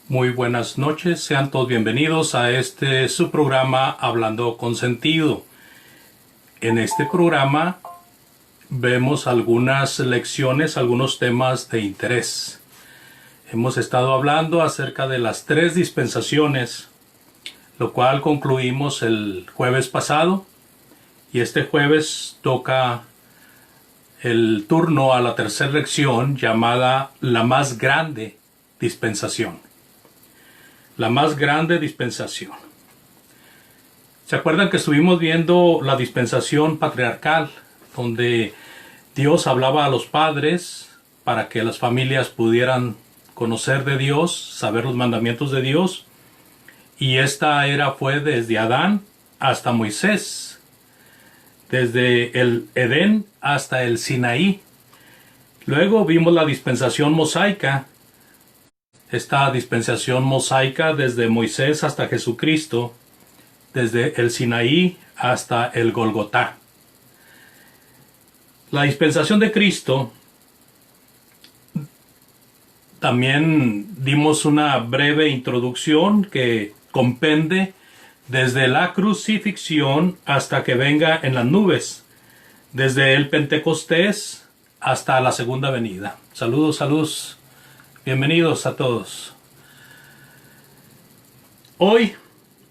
Muy buenas noches, sean todos bienvenidos a su programa Hablando con Sentido. En este programa vemos algunas lecciones, algunos temas de interés. Hemos estado hablando acerca de las 3 dispensaciones, lo cual concluimos el jueves pasado, y este jueves toca el turno a la tercera lección llamada la más grande dispensación. La más grande dispensación. ¿Se acuerdan que estuvimos viendo la dispensación patriarcal, donde Dios hablaba a los padres para que las familias pudieran conocer de Dios, saber los mandamientos de Dios? Y esta era fue desde Adán hasta Moisés, desde el Edén hasta el Sinaí. Luego vimos la dispensación mosaica. Esta dispensación mosaica desde Moisés hasta Jesucristo, desde el Sinaí hasta el Golgotá. La dispensación de Cristo, también dimos una breve introducción que comprende desde la crucifixión hasta que venga en las nubes, desde el Pentecostés hasta la segunda venida. Saludos, saludos. Bienvenidos a todos. Hoy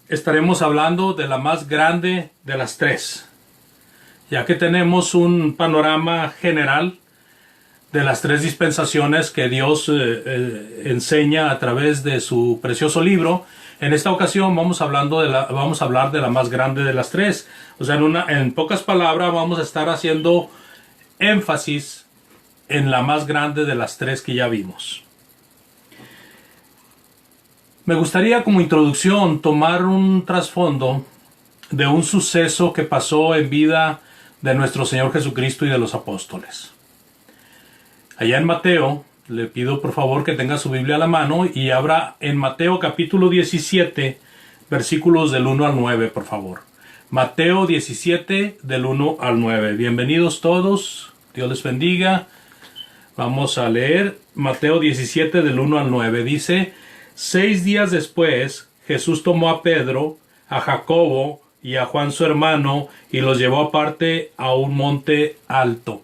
estaremos hablando de la más grande de las 3, ya que tenemos un panorama general de las 3 dispensaciones que Dios enseña a través de su precioso libro. En esta ocasión vamos a hablar de la más grande de las 3. O sea, en pocas palabras vamos a estar haciendo énfasis en la más grande de las 3 que ya vimos. Me gustaría como introducción tomar un trasfondo de un suceso que pasó en vida de nuestro Señor Jesucristo y de los apóstoles. Allá en Mateo, le pido por favor que tenga su Biblia a la mano y abra en Mateo capítulo 17, versículos del 1 al 9, por favor. Mateo 17, del 1 al 9. Bienvenidos todos, Dios les bendiga. Vamos a leer Mateo 17, del 1 al 9. Dice: 6 días después, Jesús tomó a Pedro, a Jacobo y a Juan su hermano, y los llevó aparte a un monte alto.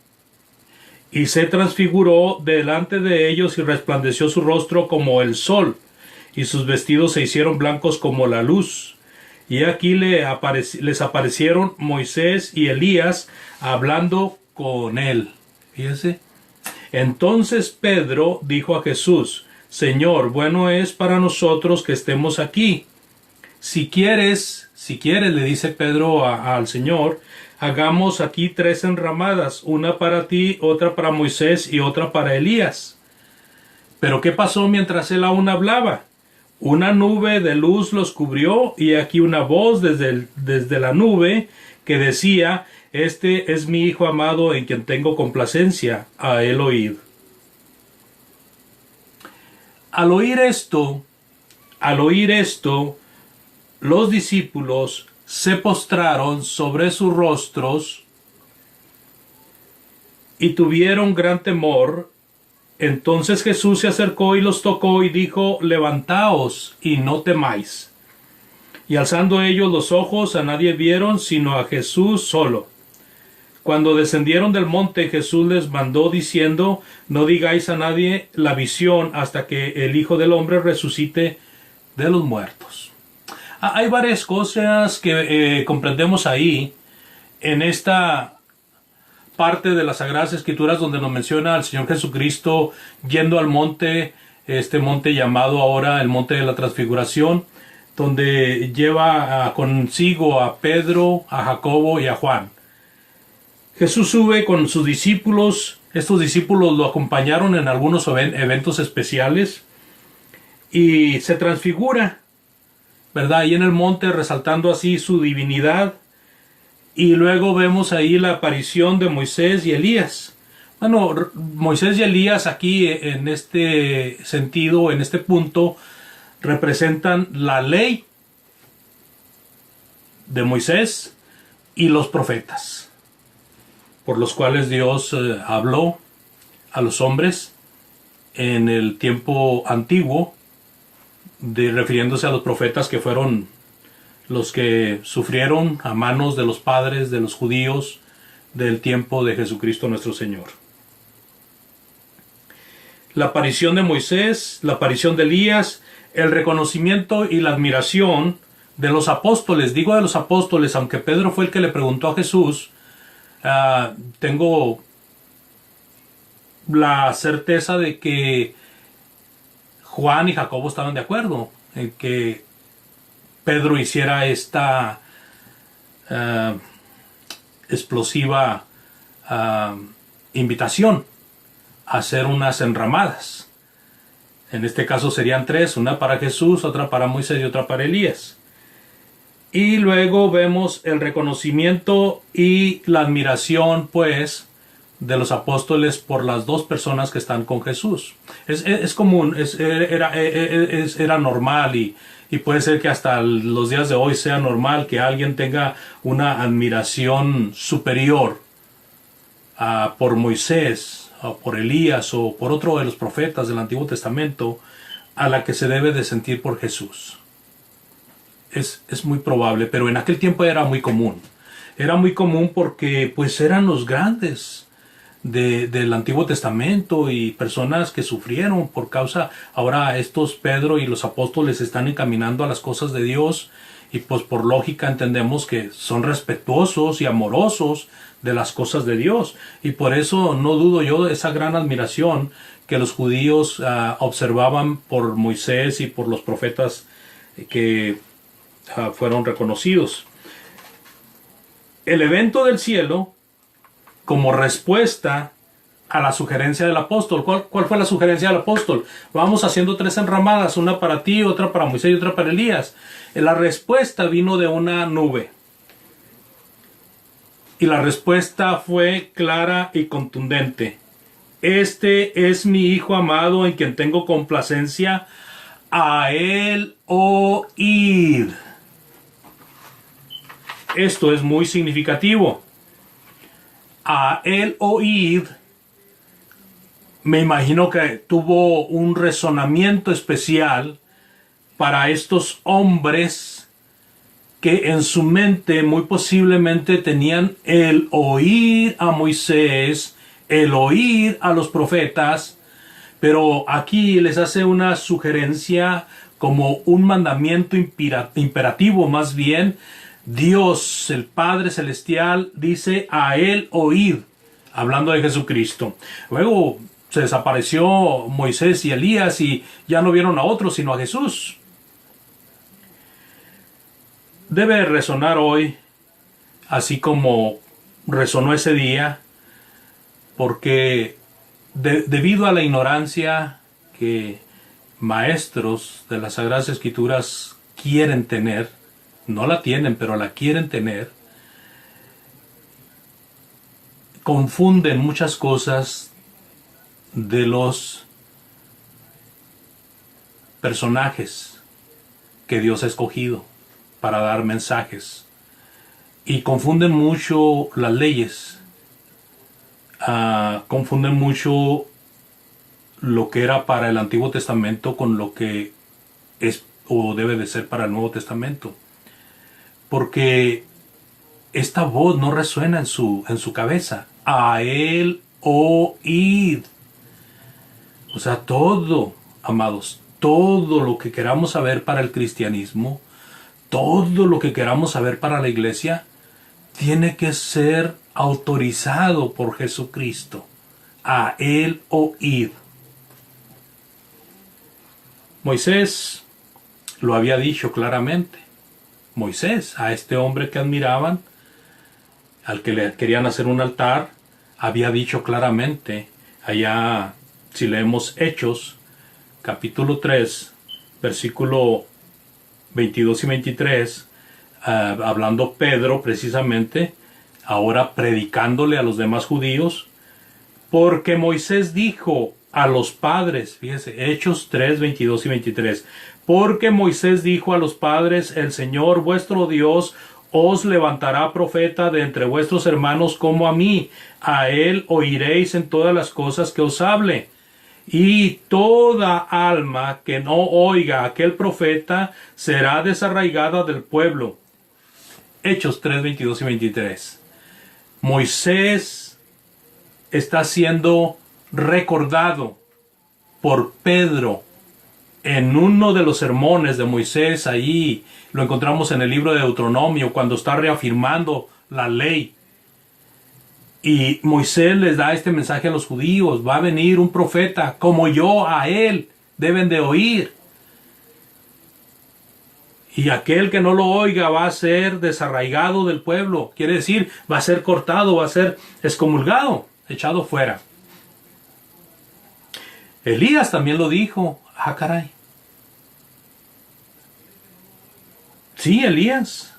Y se transfiguró delante de ellos y resplandeció su rostro como el sol, y sus vestidos se hicieron blancos como la luz. Y aquí les aparecieron Moisés y Elías hablando con él. Fíjense. Entonces Pedro dijo a Jesús: Señor, bueno es para nosotros que estemos aquí. Si quieres, le dice Pedro al Señor, hagamos aquí 3 enramadas, una para ti, otra para Moisés y otra para Elías. Pero ¿qué pasó mientras él aún hablaba? Una nube de luz los cubrió, y aquí una voz desde la nube que decía: Este es mi Hijo amado en quien tengo complacencia, a él oíd. Al oír esto, los discípulos se postraron sobre sus rostros y tuvieron gran temor. Entonces Jesús se acercó y los tocó y dijo: Levantaos y no temáis. Y alzando ellos los ojos, a nadie vieron sino a Jesús solo. Cuando descendieron del monte, Jesús les mandó diciendo: No digáis a nadie la visión hasta que el Hijo del Hombre resucite de los muertos. Hay varias cosas que comprendemos ahí en esta parte de las Sagradas Escrituras donde nos menciona al Señor Jesucristo yendo al monte, este monte llamado ahora el Monte de la Transfiguración, donde lleva consigo a Pedro, a Jacobo y a Juan. Jesús sube con sus discípulos. Estos discípulos lo acompañaron en algunos eventos especiales y se transfigura, ¿verdad? Ahí en el monte, resaltando así su divinidad. Y luego vemos ahí la aparición de Moisés y Elías. Bueno, Moisés y Elías aquí en este sentido, en este punto, representan la ley de Moisés y los profetas, por los cuales Dios habló a los hombres en el tiempo antiguo, refiriéndose a los profetas que fueron los que sufrieron a manos de los padres de los judíos del tiempo de Jesucristo nuestro Señor. La aparición de Moisés, la aparición de Elías, el reconocimiento y la admiración de los apóstoles. Digo de los apóstoles, aunque Pedro fue el que le preguntó a Jesús, tengo la certeza de que Juan y Jacobo estaban de acuerdo en que Pedro hiciera esta explosiva invitación a hacer unas enramadas. En este caso serían tres, una para Jesús, otra para Moisés y otra para Elías. Y luego vemos el reconocimiento y la admiración, pues, de los apóstoles por las dos personas que están con Jesús. Es común, era normal y puede ser que hasta los días de hoy sea normal que alguien tenga una admiración superior por Moisés, o por Elías o por otro de los profetas del Antiguo Testamento a la que se debe de sentir por Jesús. Es muy probable, pero en aquel tiempo era muy común. Era muy común porque pues eran los grandes del Antiguo Testamento y personas que sufrieron por causa. Ahora estos Pedro y los apóstoles están encaminando a las cosas de Dios y pues por lógica entendemos que son respetuosos y amorosos de las cosas de Dios, y por eso no dudo yo de esa gran admiración que los judíos observaban por Moisés y por los profetas que fueron reconocidos. El evento del cielo como respuesta a la sugerencia del apóstol. ¿Cuál fue la sugerencia del apóstol? Vamos haciendo tres enramadas, una para ti, otra para Moisés y otra para Elías. La respuesta vino de una nube. Y la respuesta fue clara y contundente. Este es mi Hijo amado en quien tengo complacencia, a él oíd. Esto es muy significativo. A él oíd, me imagino que tuvo un razonamiento especial para estos hombres que en su mente muy posiblemente tenían el oír a Moisés, el oír a los profetas, pero aquí les hace una sugerencia como un mandamiento imperativo más bien. Dios, el Padre Celestial, dice a él oír, hablando de Jesucristo. Luego se desapareció Moisés y Elías y ya no vieron a otros sino a Jesús. Debe resonar hoy, así como resonó ese día, porque debido a la ignorancia que maestros de las Sagradas Escrituras quieren tener, no la tienen, pero la quieren tener, confunden muchas cosas de los personajes que Dios ha escogido para dar mensajes, y confunden mucho las leyes, confunden mucho lo que era para el Antiguo Testamento con lo que es o debe de ser para el Nuevo Testamento, porque esta voz no resuena en su cabeza. A él oíd. O sea, todo, amados, todo lo que queramos saber para el cristianismo, todo lo que queramos saber para la iglesia, tiene que ser autorizado por Jesucristo. A él oíd. Moisés lo había dicho claramente. Moisés, a este hombre que admiraban, al que le querían hacer un altar, había dicho claramente, allá si leemos Hechos, capítulo 3, versículo 22 y 23, hablando Pedro precisamente, ahora predicándole a los demás judíos, porque Moisés dijo a los padres, fíjese, Hechos 3, 22 y 23, porque Moisés dijo a los padres, el Señor vuestro Dios os levantará profeta de entre vuestros hermanos como a mí, a él oiréis en todas las cosas que os hable. y toda alma que no oiga a aquel profeta será desarraigada del pueblo. Hechos 3, 22 y 23. Moisés está siendo recordado por Pedro en uno de los sermones de Moisés. Allí lo encontramos en el libro de Deuteronomio, cuando está reafirmando la ley. Y Moisés les da este mensaje a los judíos: va a venir un profeta como yo, a él deben de oír. Y aquel que no lo oiga va a ser desarraigado del pueblo. Quiere decir, va a ser cortado, va a ser excomulgado, echado fuera. Elías también lo dijo. Ah, caray. Sí, Elías.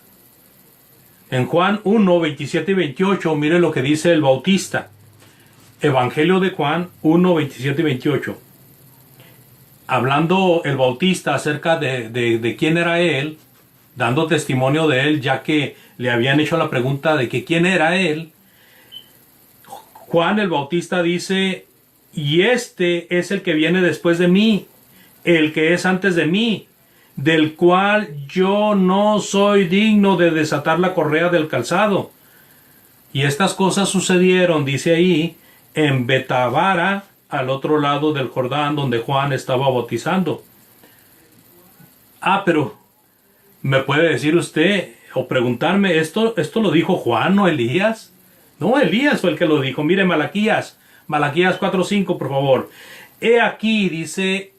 En Juan 1, 27 y 28, mire lo que dice el Bautista. Evangelio de Juan 1, 27 y 28. Hablando el Bautista acerca de quién era él, dando testimonio de él, ya que le habían hecho la pregunta de que quién era él. Juan el Bautista dice: y este es el que viene después de mí, el que es antes de mí, del cual yo no soy digno de desatar la correa del calzado. Y estas cosas sucedieron, dice ahí, en Betabara, al otro lado del Jordán, donde Juan estaba bautizando. Ah, pero ¿me puede decir usted o preguntarme, esto lo dijo Juan, no Elías? No, Elías fue el que lo dijo. Mire Malaquías 4:5, por favor. He aquí, dice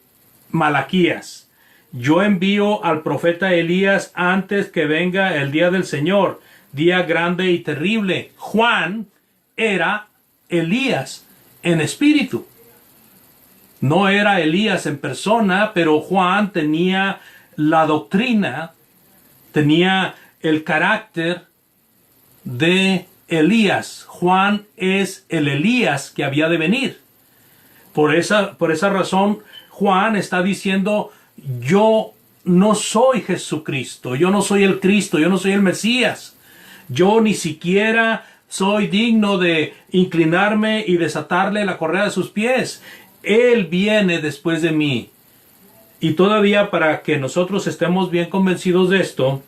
Malaquías: yo envío al profeta Elías antes que venga el día del Señor, día grande y terrible. Juan era Elías en espíritu. No era Elías en persona, pero Juan tenía la doctrina, tenía el carácter de Elías. Juan es el Elías que había de venir. Por esa razón, Juan está diciendo: yo no soy Jesucristo, yo no soy el Cristo, yo no soy el Mesías. Yo ni siquiera soy digno de inclinarme y desatarle la correa de sus pies. Él viene después de mí. Y todavía, para que nosotros estemos bien convencidos de esto,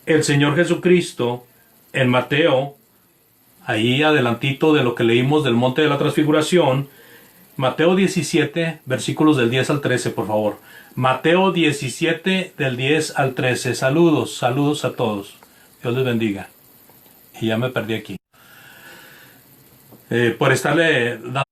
el Señor Jesucristo en Mateo, ahí adelantito de lo que leímos del Monte de la Transfiguración, Mateo 17, versículos del 10 al 13, por favor. Mateo 17, del 10 al 13. Saludos a todos. Dios les bendiga. Y ya me perdí aquí. Por estarle dando.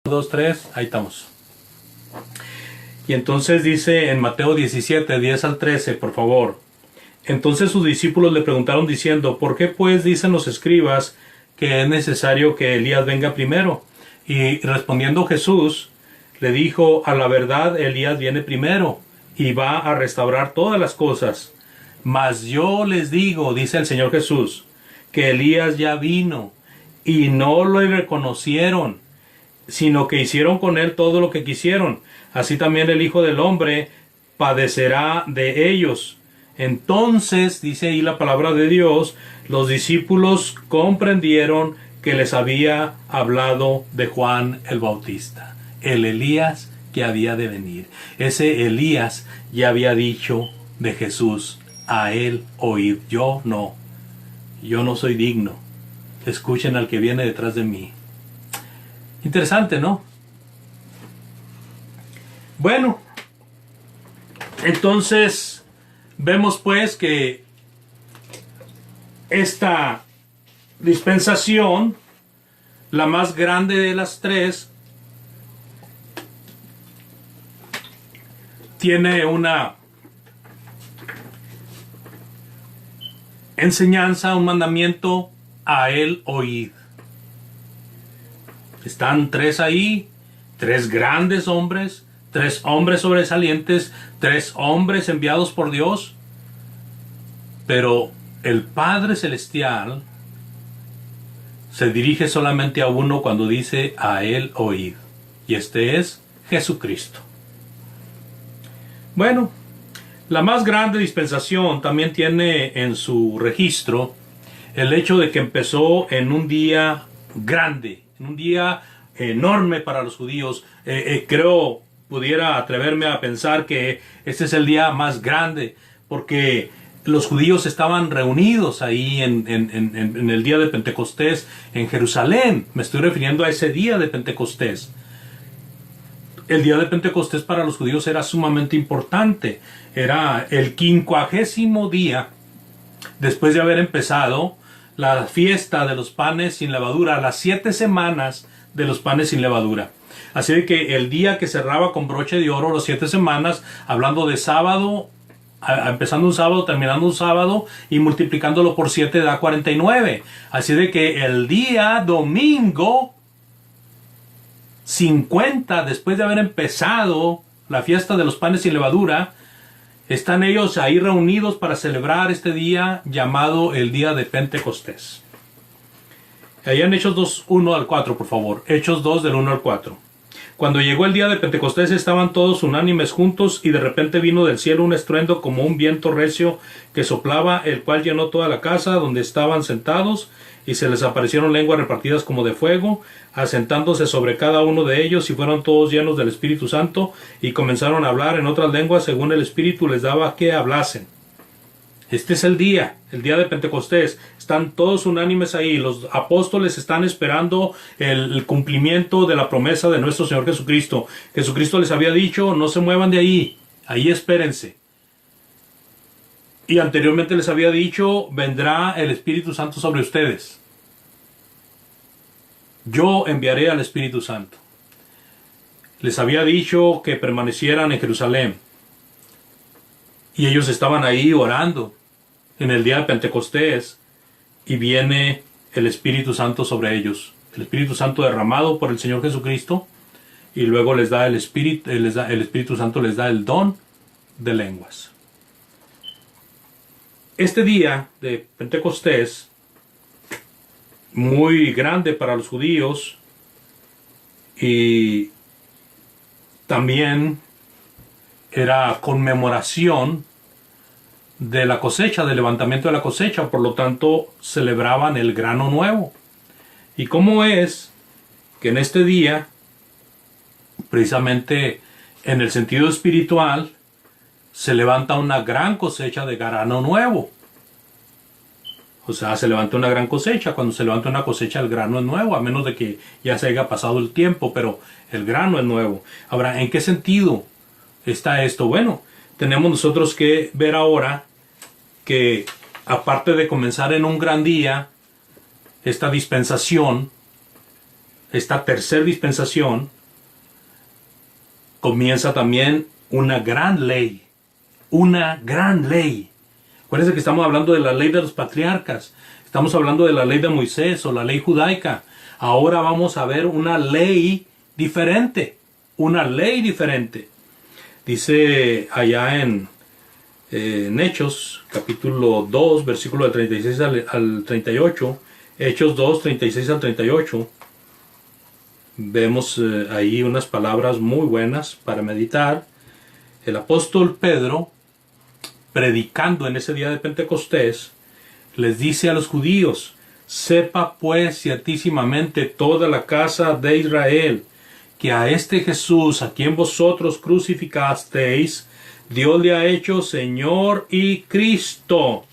Dos, tres, ahí estamos. Y entonces dice en Mateo 17, 10 al 13, por favor. Entonces sus discípulos le preguntaron diciendo: ¿por qué pues dicen los escribas que es necesario que Elías venga primero? Y respondiendo Jesús le dijo: a la verdad, Elías viene primero y va a restaurar todas las cosas. Mas yo les digo, dice el Señor Jesús, que Elías ya vino y no lo reconocieron, sino que hicieron con él todo lo que quisieron. Así también el Hijo del Hombre padecerá de ellos. Entonces, dice ahí la palabra de Dios, los discípulos comprendieron que les había hablado de Juan el Bautista, el Elías que había de venir. Ese Elías ya había dicho de Jesús: a él oíd, yo no soy digno. Escuchen al que viene detrás de mí. Interesante, ¿no? Bueno, entonces vemos pues que esta dispensación, la más grande de las tres, tiene una enseñanza, un mandamiento: a él oíd. Están tres ahí, tres grandes hombres, 3 hombres sobresalientes, 3 hombres enviados por Dios, pero el Padre Celestial se dirige solamente a uno cuando dice a él oíd, y este es Jesucristo. Bueno, la más grande dispensación también tiene en su registro el hecho de que empezó en un día grande, en un día enorme para los judíos. Creo, pudiera atreverme a pensar que este es el día más grande, porque los judíos estaban reunidos ahí en el día de Pentecostés en Jerusalén. Me estoy refiriendo a ese día de Pentecostés. El día de Pentecostés para los judíos era sumamente importante. Era el 50º día después de haber empezado la fiesta de los panes sin levadura, las 7 semanas de los panes sin levadura. Así de que el día que cerraba con broche de oro las 7 semanas, hablando de sábado, empezando un sábado, terminando un sábado y multiplicándolo por 7 da 49. Así de que el día domingo 50, después de haber empezado la fiesta de los panes sin levadura, están ellos ahí reunidos para celebrar este día llamado el día de Pentecostés. Allá en Hechos 2, 1 al 4, por favor. Hechos 2 del 1 al 4. Cuando llegó el día de Pentecostés estaban todos unánimes juntos y de repente vino del cielo un estruendo como un viento recio que soplaba, el cual llenó toda la casa donde estaban sentados, y se les aparecieron lenguas repartidas como de fuego, asentándose sobre cada uno de ellos, y fueron todos llenos del Espíritu Santo y comenzaron a hablar en otras lenguas según el Espíritu les daba que hablasen. Este es el día de Pentecostés. Están todos unánimes ahí. Los apóstoles están esperando el cumplimiento de la promesa de nuestro Señor Jesucristo. Jesucristo les había dicho, no se muevan de ahí espérense. Y anteriormente les había dicho, vendrá el Espíritu Santo sobre ustedes. Yo enviaré al Espíritu Santo. Les había dicho que permanecieran en Jerusalén. Y ellos estaban ahí orando en el día de Pentecostés, y viene el Espíritu Santo sobre ellos. El Espíritu Santo derramado por el Señor Jesucristo, y luego les da el Espíritu Santo les da el don de lenguas. Este día de Pentecostés, muy grande para los judíos, y también era conmemoración de la cosecha, del levantamiento de la cosecha, por lo tanto celebraban el grano nuevo. ¿Y cómo es que en este día, precisamente en el sentido espiritual, se levanta una gran cosecha de grano nuevo? O sea, se levanta una gran cosecha. Cuando se levanta una cosecha, el grano es nuevo, a menos de que ya se haya pasado el tiempo, pero el grano es nuevo. Ahora, ¿en qué sentido está esto? Bueno, tenemos nosotros que ver ahora que, aparte de comenzar en un gran día, esta dispensación, esta tercera dispensación, comienza también una gran ley. Una gran ley. Acuérdense que estamos hablando de la ley de los patriarcas. Estamos hablando de la ley de Moisés o la ley judaica. Ahora vamos a ver una ley diferente. Una ley diferente. Dice allá en Hechos, capítulo 2, versículo del 36 al 38. Hechos 2, 36 al 38. Vemos ahí unas palabras muy buenas para meditar. El apóstol Pedro, predicando en ese día de Pentecostés, les dice a los judíos: sepa pues ciertísimamente toda la casa de Israel, que a este Jesús, a quien vosotros crucificasteis, Dios le ha hecho Señor y Cristo.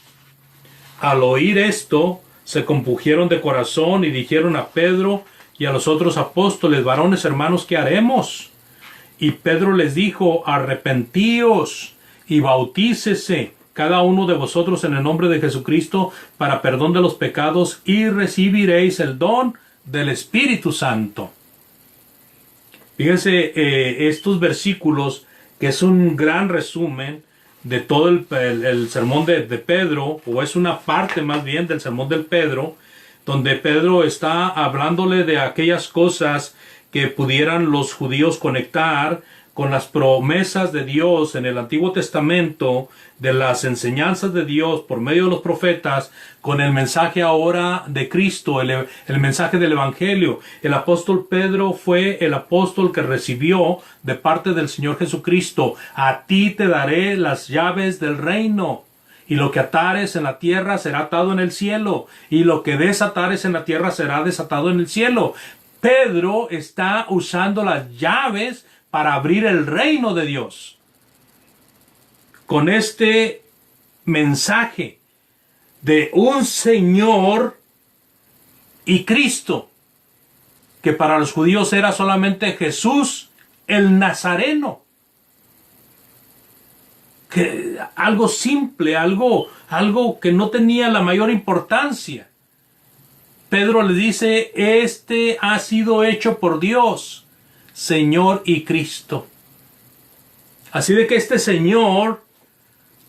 Al oír esto, se compungieron de corazón y dijeron a Pedro y a los otros apóstoles: varones hermanos, ¿qué haremos? Y Pedro les dijo: arrepentíos y bautícese cada uno de vosotros en el nombre de Jesucristo para perdón de los pecados, y recibiréis el don del Espíritu Santo. Fíjense estos versículos, que es un gran resumen de todo el sermón de Pedro, o es una parte más bien del sermón de Pedro, donde Pedro está hablándole de aquellas cosas que pudieran los judíos conectar con las promesas de Dios en el Antiguo Testamento, de las enseñanzas de Dios por medio de los profetas, con el mensaje ahora de Cristo, el mensaje del Evangelio. El apóstol Pedro fue el apóstol que recibió de parte del Señor Jesucristo: a ti te daré las llaves del reino, y lo que atares en la tierra será atado en el cielo, y lo que desatares en la tierra será desatado en el cielo. Pedro está usando las llaves para abrir el reino de Dios. Con este mensaje de un Señor y Cristo, que para los judíos era solamente Jesús el Nazareno. Que algo simple, algo que no tenía la mayor importancia. Pedro le dice: este ha sido hecho por Dios, Señor y Cristo. Así de que este Señor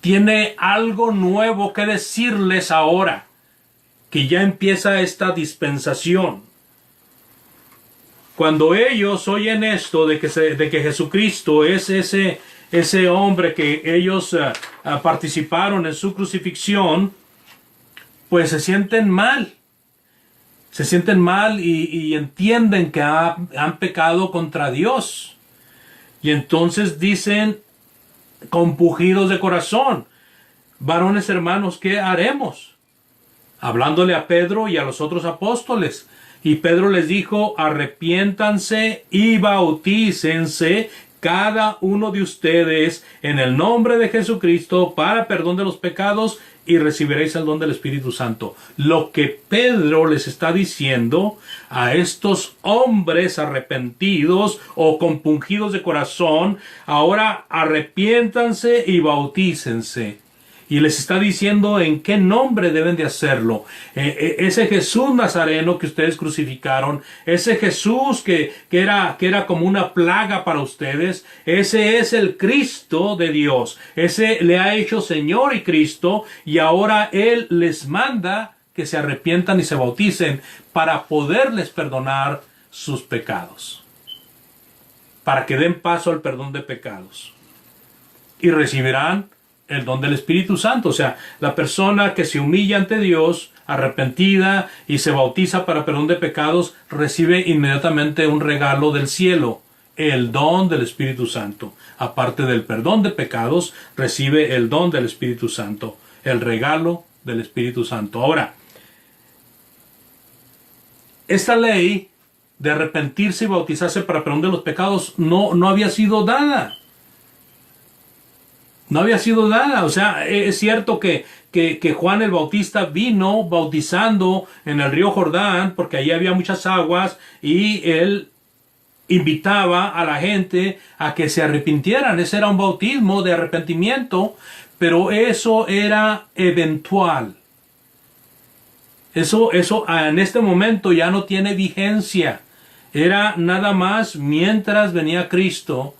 tiene algo nuevo que decirles ahora, que ya empieza esta dispensación. Cuando ellos oyen esto de que Jesucristo es ese hombre que ellos participaron en su crucifixión, pues se sienten mal. Se sienten mal y entienden que han pecado contra Dios. Y entonces dicen con pujidos de corazón: varones hermanos, ¿qué haremos? Hablándole a Pedro y a los otros apóstoles. Y Pedro les dijo: arrepiéntanse y bautícense cada uno de ustedes en el nombre de Jesucristo para perdón de los pecados, y recibiréis el don del Espíritu Santo. Lo que Pedro les está diciendo a estos hombres arrepentidos o compungidos de corazón: ahora arrepiéntanse y bautícense. Y les está diciendo en qué nombre deben de hacerlo. Ese Jesús Nazareno que ustedes crucificaron, ese Jesús que era como una plaga para ustedes, ese es el Cristo de Dios. Ese le ha hecho Señor y Cristo, y ahora Él les manda que se arrepientan y se bauticen para poderles perdonar sus pecados, para que den paso al perdón de pecados, y recibirán el don del Espíritu Santo. O sea, la persona que se humilla ante Dios, arrepentida, y se bautiza para perdón de pecados, recibe inmediatamente un regalo del cielo, el don del Espíritu Santo. Aparte del perdón de pecados, recibe el don del Espíritu Santo, el regalo del Espíritu Santo. Ahora, esta ley de arrepentirse y bautizarse para perdón de los pecados no había sido dada. No había sido dada. O sea, es cierto que Juan el Bautista vino bautizando en el río Jordán, porque allí había muchas aguas, y él invitaba a la gente a que se arrepintieran. Ese era un bautismo de arrepentimiento, pero eso era eventual. Eso en este momento ya no tiene vigencia. Era nada más mientras venía Cristo,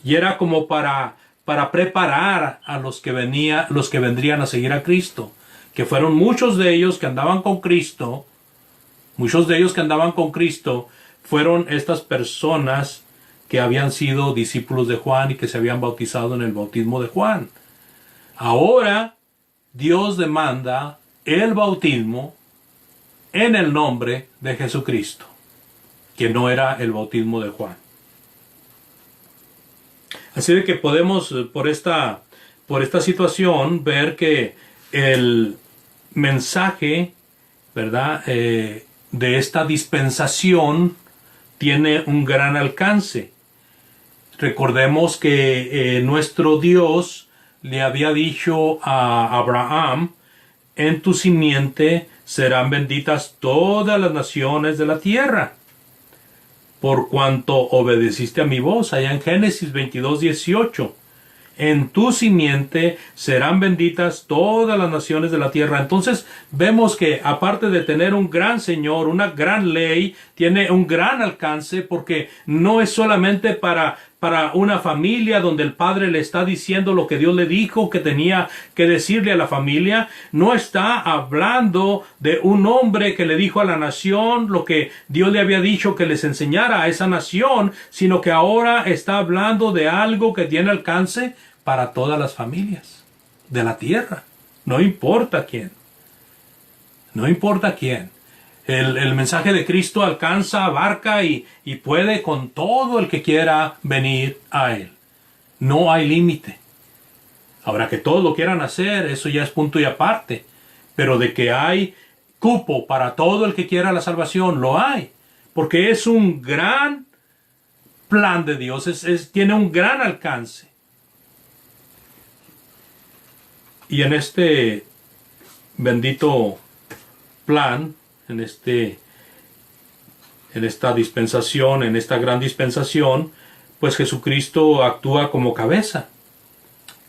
y era como para preparar a los que vendrían a seguir a Cristo, que fueron muchos de ellos que andaban con Cristo. Muchos de ellos que andaban con Cristo fueron estas personas que habían sido discípulos de Juan y que se habían bautizado en el bautismo de Juan. Ahora Dios demanda el bautismo en el nombre de Jesucristo, que no era el bautismo de Juan. Así de que podemos, por esta situación, ver que el mensaje, ¿verdad?, de esta dispensación tiene un gran alcance. Recordemos que nuestro Dios le había dicho a Abraham: en tu simiente serán benditas todas las naciones de la tierra, por cuanto obedeciste a mi voz. Allá en Génesis 22:18. En tu simiente serán benditas todas las naciones de la tierra. Entonces vemos que, aparte de tener un gran Señor, una gran ley, tiene un gran alcance, porque no es solamente para para una familia donde el padre le está diciendo lo que Dios le dijo que tenía que decirle a la familia. No está hablando de un hombre que le dijo a la nación lo que Dios le había dicho que les enseñara a esa nación, sino que ahora está hablando de algo que tiene alcance para todas las familias de la tierra. No importa quién. No importa quién. El mensaje de Cristo alcanza, abarca y puede con todo el que quiera venir a Él. No hay límite. Ahora, que todos lo quieran hacer, eso ya es punto y aparte. Pero de que hay cupo para todo el que quiera la salvación, lo hay. Porque es un gran plan de Dios, tiene un gran alcance. Y en este bendito plan, en esta dispensación, en esta gran dispensación, pues Jesucristo actúa como cabeza,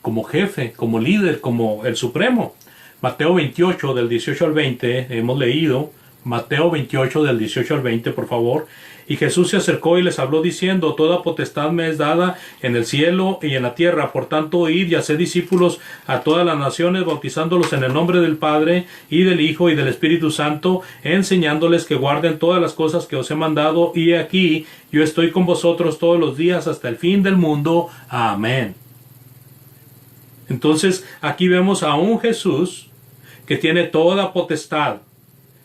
como jefe, como líder, como el supremo. Mateo 28 del 18 al 20, hemos leído Mateo 28 del 18 al 20, por favor. Y Jesús se acercó y les habló diciendo: toda potestad me es dada en el cielo y en la tierra. Por tanto, id y haced discípulos a todas las naciones, bautizándolos en el nombre del Padre, y del Hijo, y del Espíritu Santo, enseñándoles que guarden todas las cosas que os he mandado. Y aquí yo estoy con vosotros todos los días hasta el fin del mundo. Amén. Entonces, aquí vemos a un Jesús que tiene toda potestad,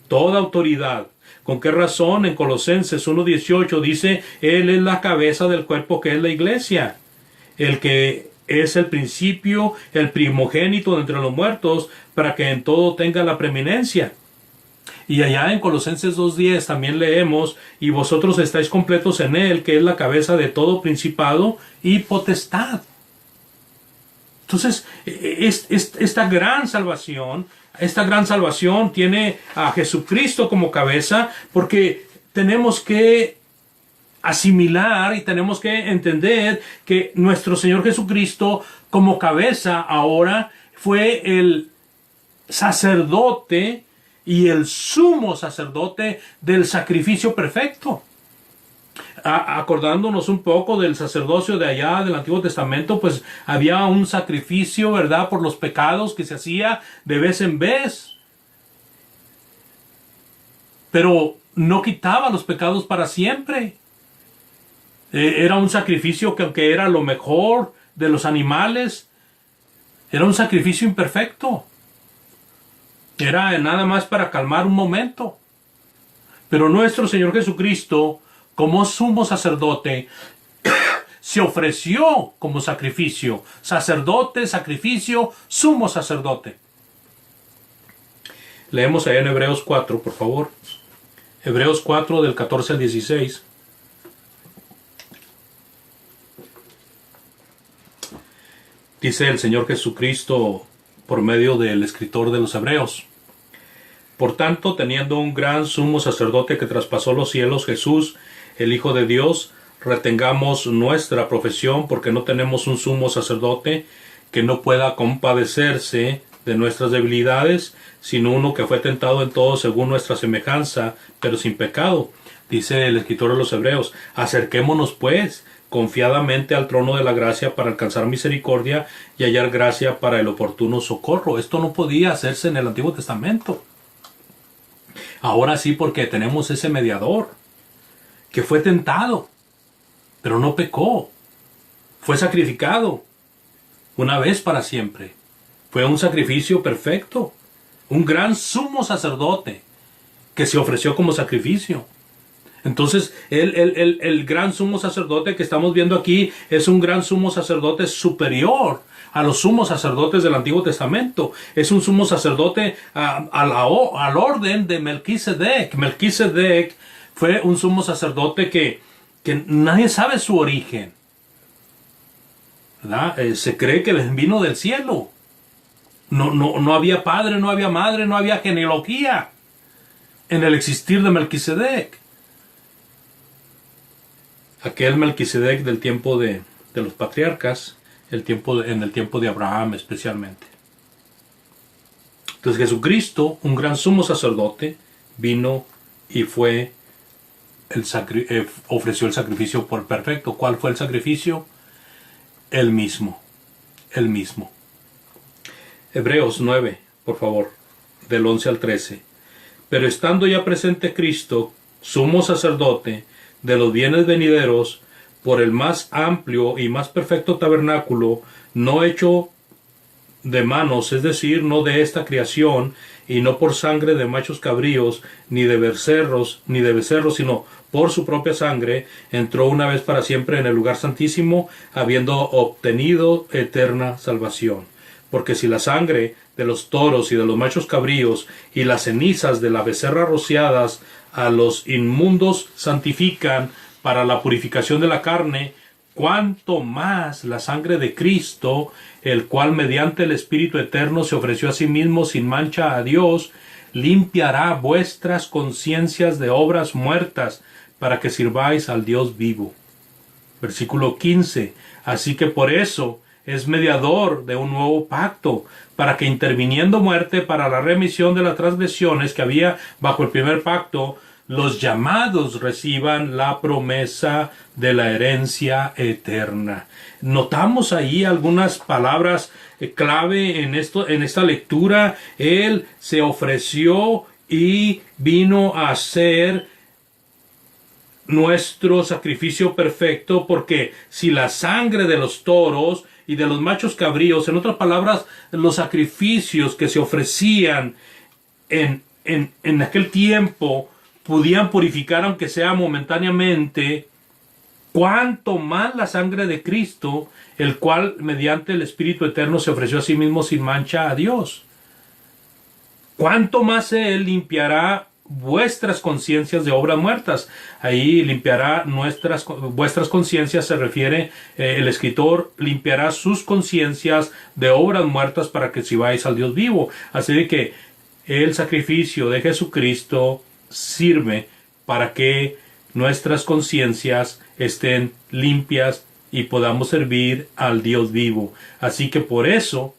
toda autoridad. ¿Con qué razón? En Colosenses 1:18 dice: Él es la cabeza del cuerpo que es la iglesia, el que es el principio, el primogénito de entre los muertos, para que en todo tenga la preeminencia. Y allá en Colosenses 2:10 también leemos: y vosotros estáis completos en Él, que es la cabeza de todo principado y potestad. Entonces, esta gran salvación tiene a Jesucristo como cabeza, porque tenemos que asimilar y tenemos que entender que nuestro Señor Jesucristo como cabeza ahora fue el sacerdote y el sumo sacerdote del sacrificio perfecto. Acordándonos un poco del sacerdocio de allá del Antiguo Testamento, pues había un sacrificio, ¿verdad?, por los pecados que se hacía de vez en vez, pero no quitaba los pecados para siempre. Era un sacrificio que, aunque era lo mejor de los animales, era un sacrificio imperfecto. Era nada más para calmar un momento. Pero nuestro Señor Jesucristo, como sumo sacerdote, se ofreció como sacrificio. Sacerdote, sacrificio, sumo sacerdote. Leemos allá en Hebreos 4, por favor. Hebreos 4 del 14 al 16. Dice el Señor Jesucristo por medio del escritor de los Hebreos: por tanto, teniendo un gran sumo sacerdote que traspasó los cielos, Jesús, el Hijo de Dios, retengamos nuestra profesión, porque no tenemos un sumo sacerdote que no pueda compadecerse de nuestras debilidades, sino uno que fue tentado en todo según nuestra semejanza, pero sin pecado. Dice el escritor de los Hebreos: acerquémonos pues confiadamente al trono de la gracia para alcanzar misericordia y hallar gracia para el oportuno socorro. Esto no podía hacerse en el Antiguo Testamento. Ahora sí, porque tenemos ese mediador que fue tentado, pero no pecó. Fue sacrificado una vez para siempre. Fue un sacrificio perfecto. Un gran sumo sacerdote que se ofreció como sacrificio. Entonces, el gran sumo sacerdote que estamos viendo aquí es un gran sumo sacerdote superior a los sumos sacerdotes del Antiguo Testamento. Es un sumo sacerdote al orden de Melquisedec. Melquisedec fue un sumo sacerdote que nadie sabe su origen, ¿verdad? Se cree que vino del cielo. No había padre, no había madre, no había genealogía en el existir de Melquisedec. Aquel Melquisedec del tiempo de los patriarcas, en el tiempo de Abraham especialmente. Entonces Jesucristo, un gran sumo sacerdote, vino y fue ofreció el sacrificio por perfecto. ¿Cuál fue el sacrificio? El mismo. El mismo. Hebreos 9, por favor, del 11 al 13. Pero estando ya presente Cristo, sumo sacerdote de los bienes venideros, por el más amplio y más perfecto tabernáculo, no hecho de manos, es decir, no de esta creación, y no por sangre de machos cabríos, ni de becerros, sino por su propia sangre, entró una vez para siempre en el lugar santísimo, habiendo obtenido eterna salvación. Porque si la sangre de los toros y de los machos cabríos y las cenizas de la becerra rociadas a los inmundos santifican para la purificación de la carne, cuánto más la sangre de Cristo, el cual mediante el Espíritu Eterno se ofreció a sí mismo sin mancha a Dios, limpiará vuestras conciencias de obras muertas para que sirváis al Dios vivo. Versículo 15. Así que por eso es mediador de un nuevo pacto, para que interviniendo muerte para la remisión de las transgresiones que había bajo el primer pacto, los llamados reciban la promesa de la herencia eterna. Notamos ahí algunas palabras clave en esta lectura. Él se ofreció y vino a ser nuestro sacrificio perfecto, porque si la sangre de los toros y de los machos cabríos, en otras palabras, los sacrificios que se ofrecían en aquel tiempo, podían purificar aunque sea momentáneamente, cuánto más la sangre de Cristo, el cual mediante el Espíritu Eterno se ofreció a sí mismo sin mancha a Dios. Cuánto más Él limpiará vuestras conciencias de obras muertas. Ahí limpiará vuestras conciencias, se refiere, el escritor limpiará sus conciencias de obras muertas para que sirváis al Dios vivo. Así de que el sacrificio de Jesucristo sirve para que nuestras conciencias estén limpias y podamos servir al Dios vivo. Así que por eso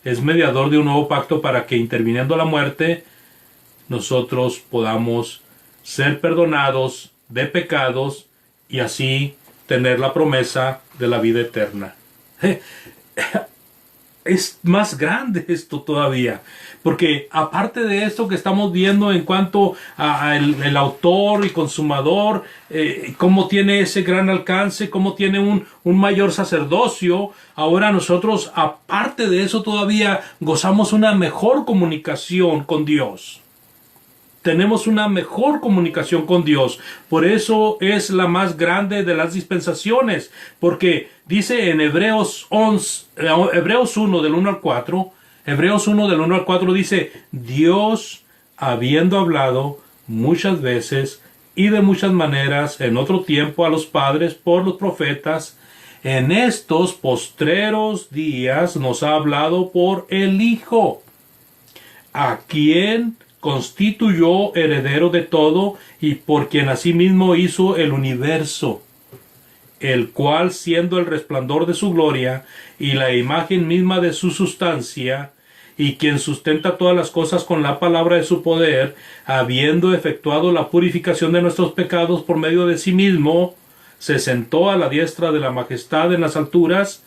es mediador de un nuevo pacto, para que interviniendo la muerte nosotros podamos ser perdonados de pecados y así tener la promesa de la vida eterna. Es más grande esto todavía, porque aparte de esto que estamos viendo en cuanto a el autor y consumador, cómo tiene ese gran alcance, cómo tiene un mayor sacerdocio, ahora nosotros, aparte de eso, todavía gozamos una mejor comunicación con Dios. Tenemos una mejor comunicación con Dios. Por eso es la más grande de las dispensaciones. Porque dice en Hebreos 1 del 1 al 4, Hebreos 1 del 1 al 4 dice: Dios, habiendo hablado muchas veces y de muchas maneras en otro tiempo a los padres por los profetas, en estos postreros días nos ha hablado por el Hijo, a quien constituyó heredero de todo y por quien asimismo hizo el universo, el cual, siendo el resplandor de su gloria y la imagen misma de su sustancia, y quien sustenta todas las cosas con la palabra de su poder, habiendo efectuado la purificación de nuestros pecados por medio de sí mismo, se sentó a la diestra de la majestad en las alturas,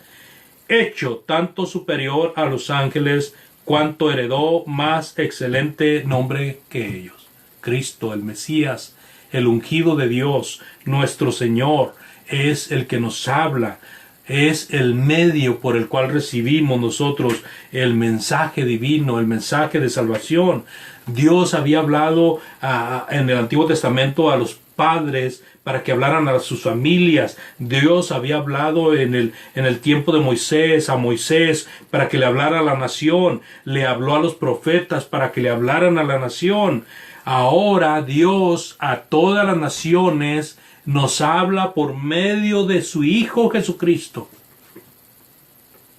hecho tanto superior a los ángeles, cuanto heredó más excelente nombre que ellos. Cristo, el Mesías, el ungido de Dios, nuestro Señor, es el que nos habla, es el medio por el cual recibimos nosotros el mensaje divino, el mensaje de salvación. Dios había hablado en el Antiguo Testamento a los padres para que hablaran a sus familias. Dios había hablado en el tiempo de Moisés, a Moisés, para que le hablara a la nación. Le habló a los profetas para que le hablaran a la nación. Ahora Dios a todas las naciones nos habla por medio de su Hijo Jesucristo.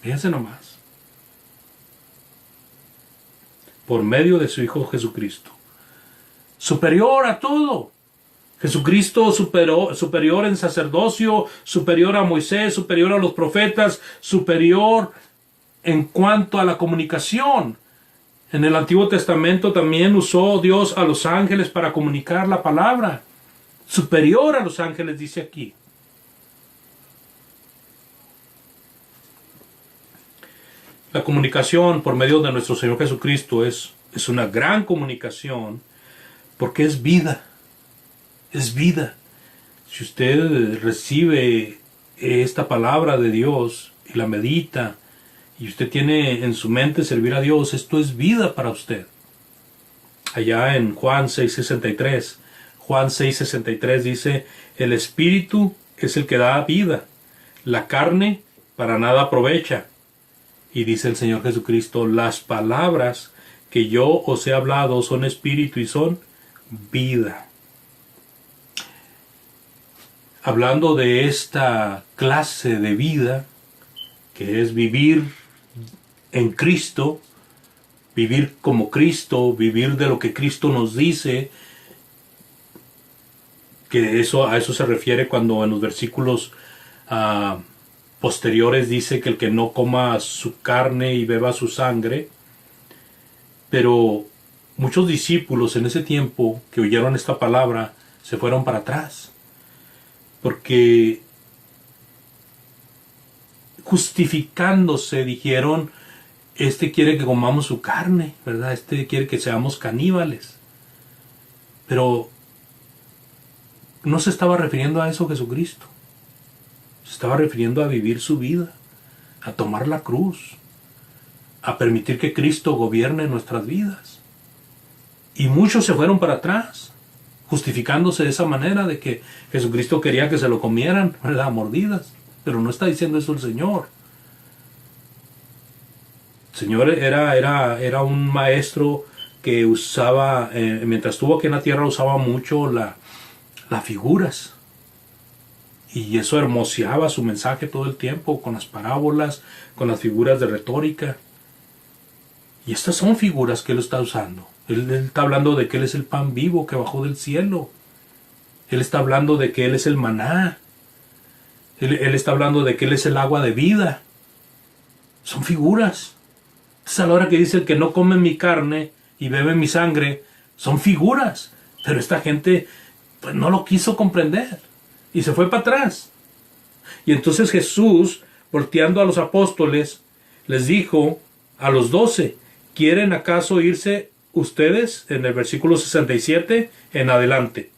Fíjense nomás. Por medio de su Hijo Jesucristo. Superior a todo. Jesucristo superior en sacerdocio, superior a Moisés, superior a los profetas, superior en cuanto a la comunicación. En el Antiguo Testamento también usó Dios a los ángeles para comunicar la palabra. superior a los ángeles, dice aquí. La comunicación por medio de nuestro Señor Jesucristo es una gran comunicación porque es vida. Es vida. Si usted recibe esta palabra de Dios y la medita y usted tiene en su mente servir a Dios, esto es vida para usted. Allá en Juan 6:63, Juan 6:63 dice: el Espíritu es el que da vida, la carne para nada aprovecha. Y dice el Señor Jesucristo: las palabras que yo os he hablado son espíritu y son vida. Hablando de esta clase de vida, que es vivir en Cristo, vivir como Cristo, vivir de lo que Cristo nos dice, que a eso se refiere cuando en los versículos posteriores dice que el que no coma su carne y beba su sangre. Pero muchos discípulos en ese tiempo que oyeron esta palabra se fueron para atrás, porque justificándose dijeron: este quiere que comamos su carne, ¿verdad? Este quiere que seamos caníbales. Pero no se estaba refiriendo a eso Jesucristo. Se estaba refiriendo a vivir su vida, a tomar la cruz, a permitir que Cristo gobierne nuestras vidas. Y muchos se fueron para atrás, justificándose de esa manera, de que Jesucristo quería que se lo comieran, ¿verdad? A mordidas. Pero no está diciendo eso el Señor. El Señor era un maestro que usaba, mientras estuvo aquí en la tierra, usaba mucho las figuras. Y eso hermoseaba su mensaje todo el tiempo, con las parábolas, con las figuras de retórica. Y estas son figuras que Él está usando. Él está hablando de que Él es el pan vivo que bajó del cielo. Él está hablando de que Él es el maná. Él está hablando de que Él es el agua de vida. Son figuras. Es a la hora que dice: el que no come mi carne y bebe mi sangre. Son figuras. Pero esta gente pues no lo quiso comprender y se fue para atrás. Y entonces Jesús, volteando a los apóstoles, les dijo a los 12: ¿quieren acaso irse ustedes? En el versículo 67 en adelante.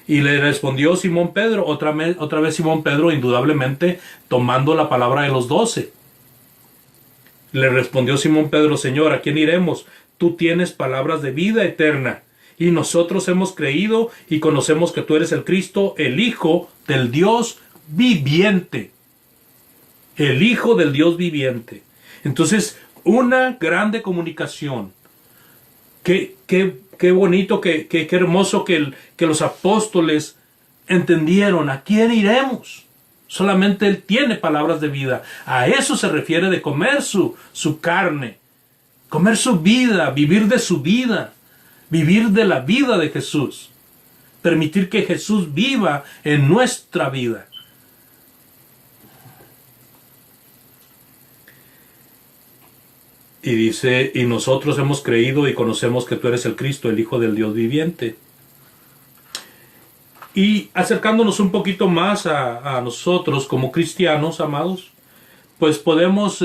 Y le respondió Simón Pedro, otra vez Simón Pedro, indudablemente tomando la palabra de los 12. Le respondió Simón Pedro: Señor, ¿a quién iremos? Tú tienes palabras de vida eterna, y nosotros hemos creído y conocemos que tú eres el Cristo, el Hijo del Dios viviente. El Hijo del Dios viviente. Entonces, una grande comunicación. Qué bonito, qué hermoso que los apóstoles entendieron. ¿A quién iremos? Solamente Él tiene palabras de vida. A eso se refiere de comer su carne, comer su vida, vivir de su vida, vivir de la vida de Jesús, permitir que Jesús viva en nuestra vida. Y dice: y nosotros hemos creído y conocemos que tú eres el Cristo, el Hijo del Dios viviente. Y acercándonos un poquito más a nosotros como cristianos, amados, pues podemos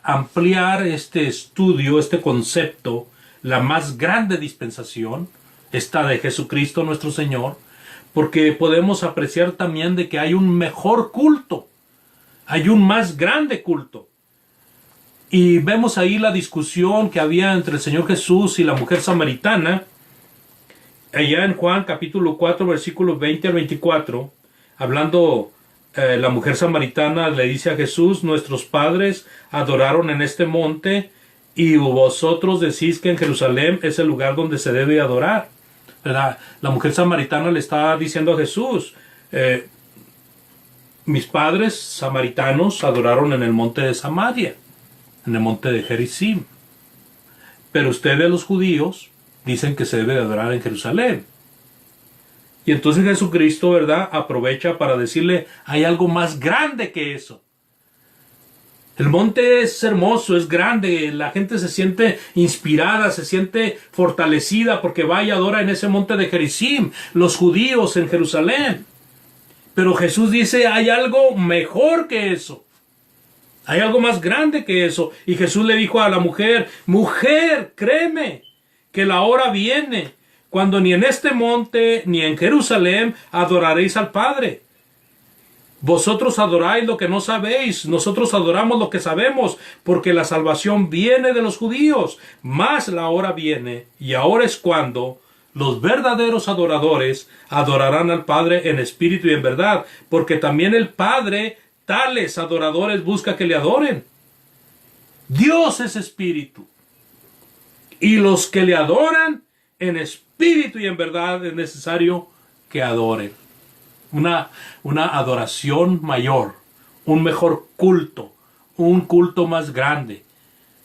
ampliar este estudio, este concepto, la más grande dispensación, esta de Jesucristo nuestro Señor, porque podemos apreciar también de que hay un mejor culto, hay un más grande culto. Y vemos ahí la discusión que había entre el Señor Jesús y la mujer samaritana, allá en Juan capítulo 4, versículos 20 al 24, hablando, la mujer samaritana le dice a Jesús: nuestros padres adoraron en este monte, y vosotros decís que en Jerusalén es el lugar donde se debe adorar. ¿Verdad? La mujer samaritana le está diciendo a Jesús: mis padres samaritanos adoraron en el monte de Samaria, en el monte de Gerizim, pero ustedes los judíos dicen que se debe de adorar en Jerusalén. Y entonces Jesucristo, ¿verdad?, aprovecha para decirle: hay algo más grande que eso. El monte es hermoso, es grande, la gente se siente inspirada, se siente fortalecida porque va y adora en ese monte de Gerizim, los judíos en Jerusalén. Pero Jesús dice, hay algo mejor que eso. Hay algo más grande que eso. Y Jesús le dijo a la mujer, mujer, créeme, que la hora viene, cuando ni en este monte ni en Jerusalén adoraréis al Padre. Vosotros adoráis lo que no sabéis, nosotros adoramos lo que sabemos, porque la salvación viene de los judíos. Mas la hora viene, y ahora es cuando los verdaderos adoradores adorarán al Padre en espíritu y en verdad, porque también el Padre tales adoradores busca que le adoren. Dios es espíritu, y los que le adoran en espíritu y en verdad es necesario que adoren. Una adoración mayor, un mejor culto, un culto más grande,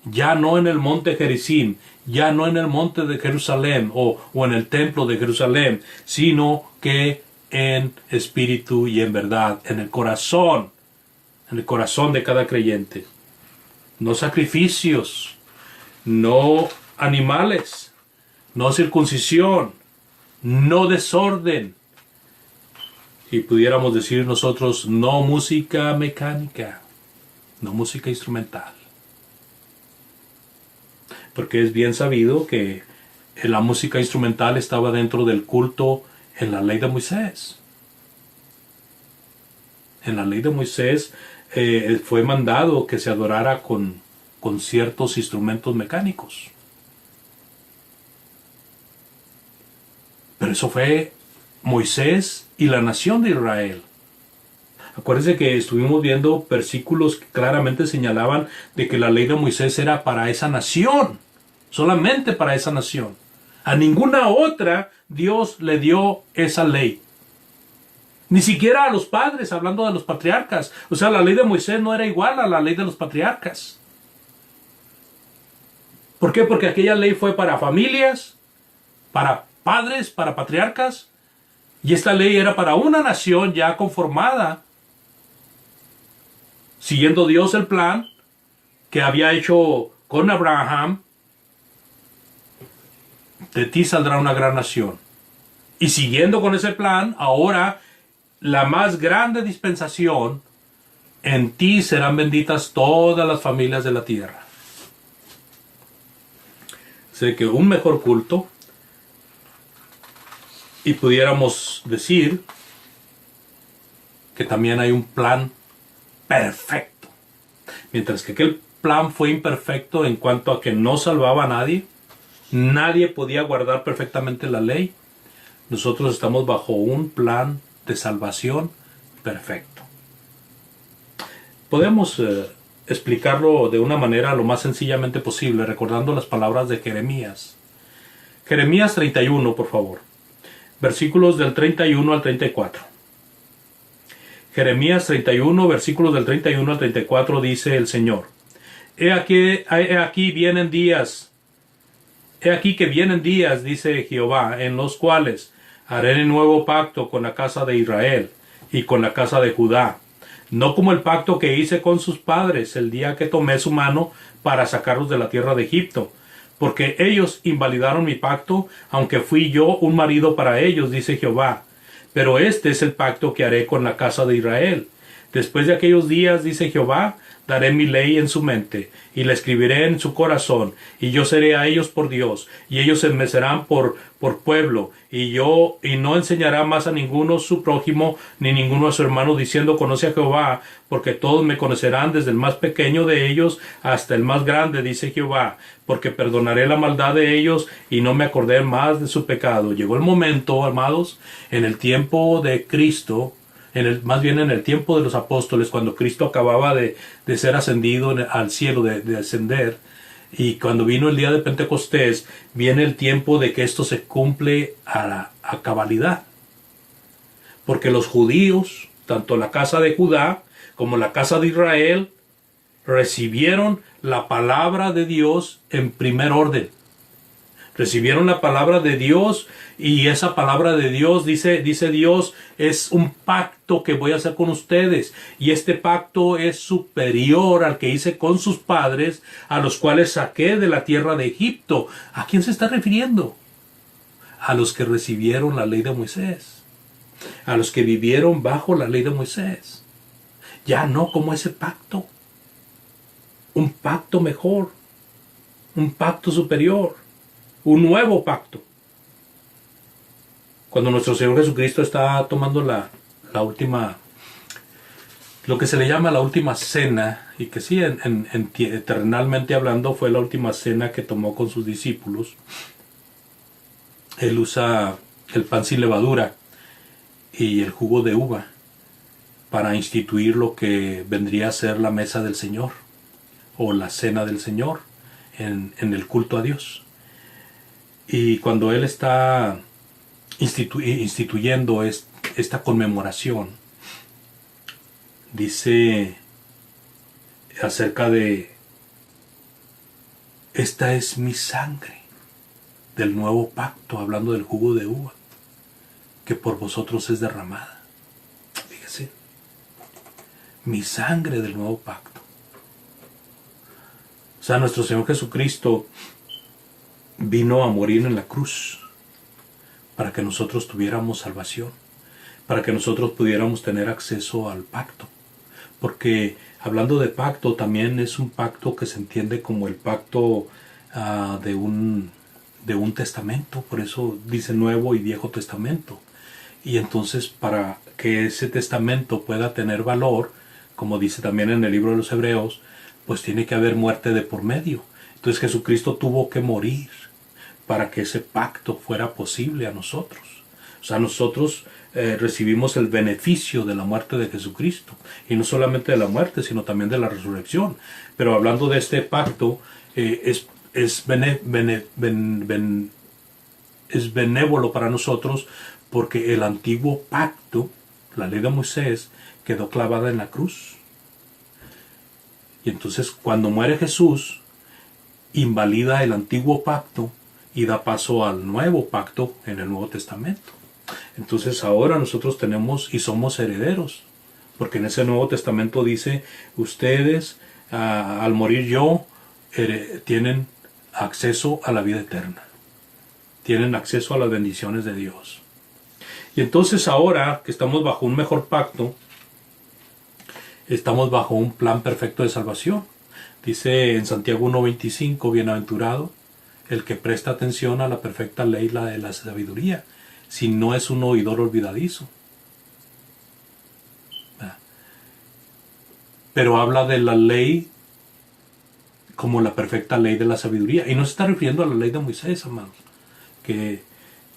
ya no en el monte Gerizim, ya no en el monte de Jerusalén o en el templo de Jerusalén, sino que en espíritu y en verdad, en el corazón de cada creyente. No sacrificios, no animales, no circuncisión, no desorden. Y pudiéramos decir nosotros, no música mecánica, no música instrumental. Porque es bien sabido que la música instrumental estaba dentro del culto en la ley de Moisés. En la ley de Moisés fue mandado que se adorara con ciertos instrumentos mecánicos. Pero eso fue Moisés y la nación de Israel. Acuérdense que estuvimos viendo versículos que claramente señalaban de que la ley de Moisés era para esa nación, solamente para esa nación. A ninguna otra Dios le dio esa ley. Ni siquiera a los padres, hablando de los patriarcas. O sea, la ley de Moisés no era igual a la ley de los patriarcas. ¿Por qué? Porque aquella ley fue para familias, para padres, para patriarcas. Y esta ley era para una nación ya conformada, siguiendo Dios el plan que había hecho con Abraham. De ti saldrá una gran nación. Y siguiendo con ese plan, ahora la más grande dispensación, en ti serán benditas todas las familias de la tierra. Sé que un mejor culto, y pudiéramos decir que también hay un plan perfecto. Mientras que aquel plan fue imperfecto en cuanto a que no salvaba a nadie, nadie podía guardar perfectamente la ley. Nosotros estamos bajo un plan de salvación perfecto. Podemos explicarlo de una manera lo más sencillamente posible, recordando las palabras de Jeremías. Jeremías 31, por favor. Versículos del 31 al 34. Jeremías 31, versículos del 31 al 34, dice el Señor: He aquí vienen días, he aquí que vienen días, dice Jehová, en los cuales haré un nuevo pacto con la casa de Israel y con la casa de Judá, no como el pacto que hice con sus padres el día que tomé su mano para sacarlos de la tierra de Egipto, porque ellos invalidaron mi pacto, aunque fui yo un marido para ellos, dice Jehová. Pero este es el pacto que haré con la casa de Israel. Después de aquellos días, dice Jehová, daré mi ley en su mente, y la escribiré en su corazón, y yo seré a ellos por Dios, y ellos se me serán por pueblo, y no enseñará más a ninguno su prójimo, ni ninguno a su hermano, diciendo, conoce a Jehová, porque todos me conocerán, desde el más pequeño de ellos hasta el más grande, dice Jehová, porque perdonaré la maldad de ellos, y no me acordé más de su pecado. Llegó el momento, amados, en el tiempo de Cristo, más bien en el tiempo de los apóstoles, cuando Cristo acababa de ser ascendido al cielo, de ascender, y cuando vino el día de Pentecostés, viene el tiempo de que esto se cumple a cabalidad. Porque los judíos, tanto la casa de Judá como la casa de Israel, recibieron la palabra de Dios en primer orden. Recibieron la palabra de Dios y esa palabra de Dios, dice Dios, es un pacto que voy a hacer con ustedes. Y este pacto es superior al que hice con sus padres, a los cuales saqué de la tierra de Egipto. ¿A quién se está refiriendo? A los que recibieron la ley de Moisés. A los que vivieron bajo la ley de Moisés. Ya no como ese pacto. Un pacto mejor. Un pacto superior. Un nuevo pacto. Cuando nuestro Señor Jesucristo está tomando la última, lo que se le llama la última cena, y que sí, terrenalmente hablando, fue la última cena que tomó con sus discípulos. Él usa el pan sin levadura y el jugo de uva para instituir lo que vendría a ser la mesa del Señor, o la cena del Señor, en el culto a Dios. Y cuando Él está instituyendo esta conmemoración, dice acerca de: esta es mi sangre del nuevo pacto, hablando del jugo de uva, que por vosotros es derramada. Fíjese, mi sangre del nuevo pacto. O sea, nuestro Señor Jesucristo vino a morir en la cruz para que nosotros tuviéramos salvación, para que nosotros pudiéramos tener acceso al pacto. Porque hablando de pacto, también es un pacto que se entiende como el pacto de un testamento. Por eso dice Nuevo y Viejo Testamento. Y entonces, para que ese testamento pueda tener valor, como dice también en el libro de los Hebreos, pues tiene que haber muerte de por medio. Entonces Jesucristo tuvo que morir para que ese pacto fuera posible a nosotros. O sea, nosotros recibimos el beneficio de la muerte de Jesucristo. Y no solamente de la muerte, sino también de la resurrección. Pero hablando de este pacto, es benévolo para nosotros, porque el antiguo pacto, la ley de Moisés, quedó clavada en la cruz. Y entonces, cuando muere Jesús, invalida el antiguo pacto y da paso al nuevo pacto en el Nuevo Testamento. Entonces ahora nosotros tenemos y somos herederos, porque en ese Nuevo Testamento dice: ustedes al morir yo tienen acceso a la vida eterna, tienen acceso a las bendiciones de Dios. Y entonces ahora que estamos bajo un mejor pacto, estamos bajo un plan perfecto de salvación. Dice en Santiago 1:25: bienaventurado el que presta atención a la perfecta ley, la de la sabiduría, si no es un oidor olvidadizo. Pero habla de la ley como la perfecta ley de la sabiduría. Y no se está refiriendo a la ley de Moisés, amados. Que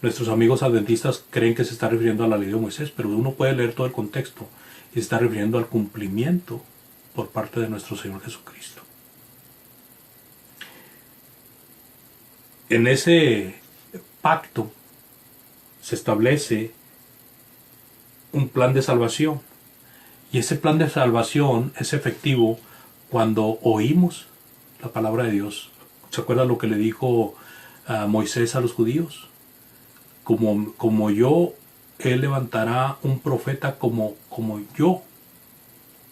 nuestros amigos adventistas creen que se está refiriendo a la ley de Moisés, pero uno puede leer todo el contexto y se está refiriendo al cumplimiento por parte de nuestro Señor Jesucristo. En ese pacto se establece un plan de salvación. Y ese plan de salvación es efectivo cuando oímos la palabra de Dios. ¿Se acuerdan lo que le dijo Moisés a los judíos? Como yo, él levantará un profeta como yo.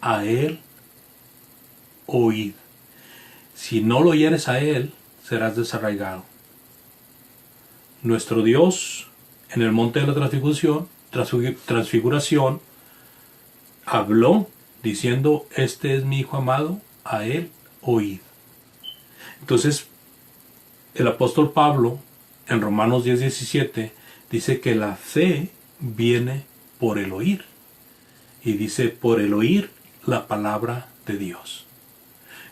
A él oíd. Si no lo oyeres a él, serás desarraigado. Nuestro Dios, en el monte de la transfiguración, habló diciendo: este es mi Hijo amado, a él oíd. Entonces, el apóstol Pablo, en Romanos 10:17, dice que la fe viene por el oír. Y dice: por el oír la palabra de Dios.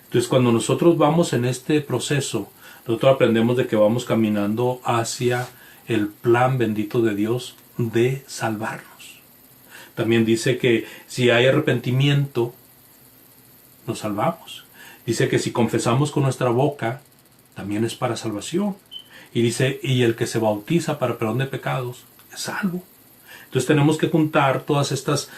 Entonces, cuando nosotros vamos en este proceso, nosotros aprendemos de que vamos caminando hacia el plan bendito de Dios de salvarnos. También dice que si hay arrepentimiento, nos salvamos. Dice que si confesamos con nuestra boca, también es para salvación. Y dice: y el que se bautiza para perdón de pecados es salvo. Entonces tenemos que juntar todos estos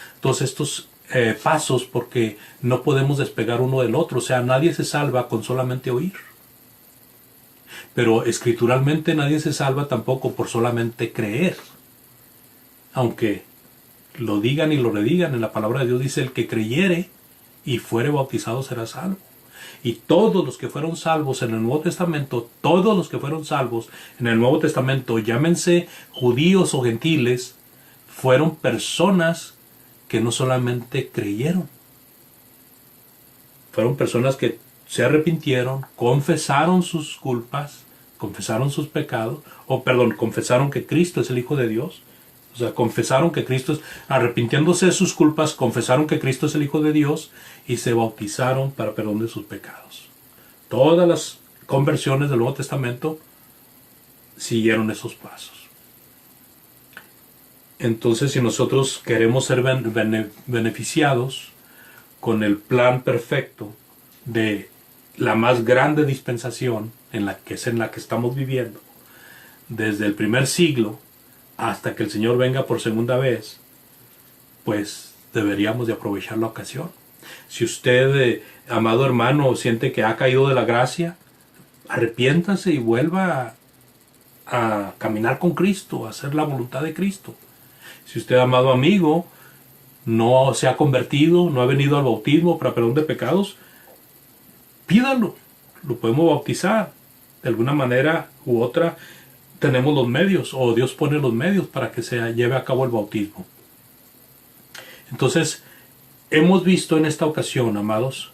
pasos, porque no podemos despegar uno del otro. O sea, nadie se salva con solamente oír. Pero escrituralmente nadie se salva tampoco por solamente creer. Aunque lo digan y lo redigan, en la palabra de Dios dice: el que creyere y fuere bautizado será salvo. Y todos los que fueron salvos en el Nuevo Testamento, todos los que fueron salvos en el Nuevo Testamento, llámense judíos o gentiles, fueron personas que no solamente creyeron, fueron personas que se arrepintieron, confesaron sus culpas, confesaron sus pecados, confesaron que Cristo es el Hijo de Dios. O sea, confesaron que Cristo es, arrepintiéndose de sus culpas, confesaron que Cristo es el Hijo de Dios y se bautizaron para perdón de sus pecados. Todas las conversiones del Nuevo Testamento siguieron esos pasos. Entonces, si nosotros queremos ser beneficiados con el plan perfecto de la más grande dispensación en la que estamos viviendo, desde el primer siglo hasta que el Señor venga por segunda vez, pues deberíamos de aprovechar la ocasión. Si usted, amado hermano, siente que ha caído de la gracia, arrepiéntase y vuelva a caminar con Cristo, a hacer la voluntad de Cristo. Si usted, amado amigo, no se ha convertido, no ha venido al bautismo para perdón de pecados, pídalo, lo podemos bautizar. De alguna manera u otra tenemos los medios, o Dios pone los medios para que se lleve a cabo el bautismo. Entonces, hemos visto en esta ocasión, amados,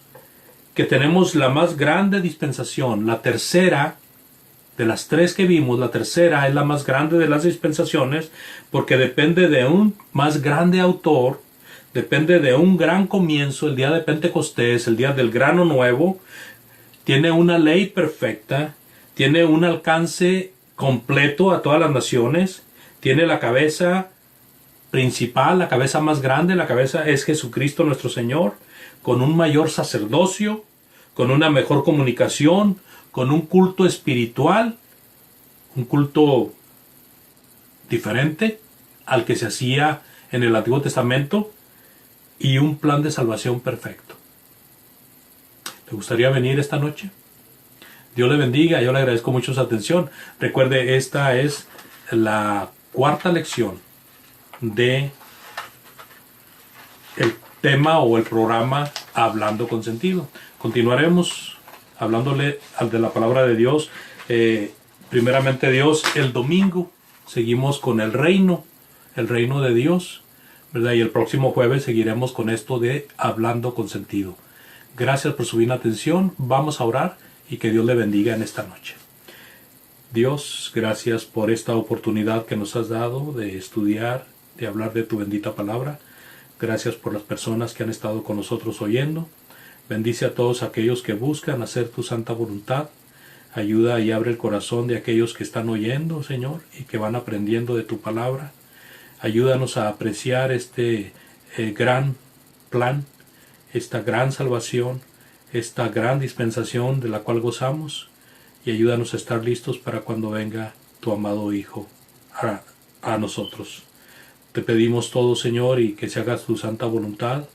que tenemos la más grande dispensación, la tercera de las tres que vimos. La tercera es la más grande de las dispensaciones porque depende de un más grande autor, depende de un gran comienzo, el día de Pentecostés, el día del grano nuevo. Tiene una ley perfecta, tiene un alcance completo a todas las naciones, tiene la cabeza principal, la cabeza más grande, la cabeza es Jesucristo nuestro Señor, con un mayor sacerdocio, con una mejor comunicación, con un culto espiritual, un culto diferente al que se hacía en el Antiguo Testamento, y un plan de salvación perfecto. ¿Le gustaría venir esta noche? Dios le bendiga, yo le agradezco mucho su atención. Recuerde, esta es la cuarta lección de el tema o el programa Hablando con Sentido. Continuaremos hablándole de la palabra de Dios. Primeramente Dios, el domingo seguimos con el reino de Dios, ¿verdad? Y el próximo jueves seguiremos con esto de Hablando con Sentido. Gracias por su bien atención. Vamos a orar y que Dios le bendiga en esta noche. Dios, gracias por esta oportunidad que nos has dado de estudiar, de hablar de tu bendita palabra. Gracias por las personas que han estado con nosotros oyendo. Bendice a todos aquellos que buscan hacer tu santa voluntad. Ayuda y abre el corazón de aquellos que están oyendo, Señor, y que van aprendiendo de tu palabra. Ayúdanos a apreciar este gran plan, esta gran salvación, esta gran dispensación de la cual gozamos, y ayúdanos a estar listos para cuando venga tu amado Hijo a nosotros. Te pedimos todo, Señor, y que se haga tu santa voluntad,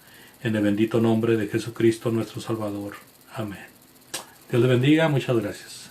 en el bendito nombre de Jesucristo nuestro Salvador. Amén. Dios le bendiga, muchas gracias.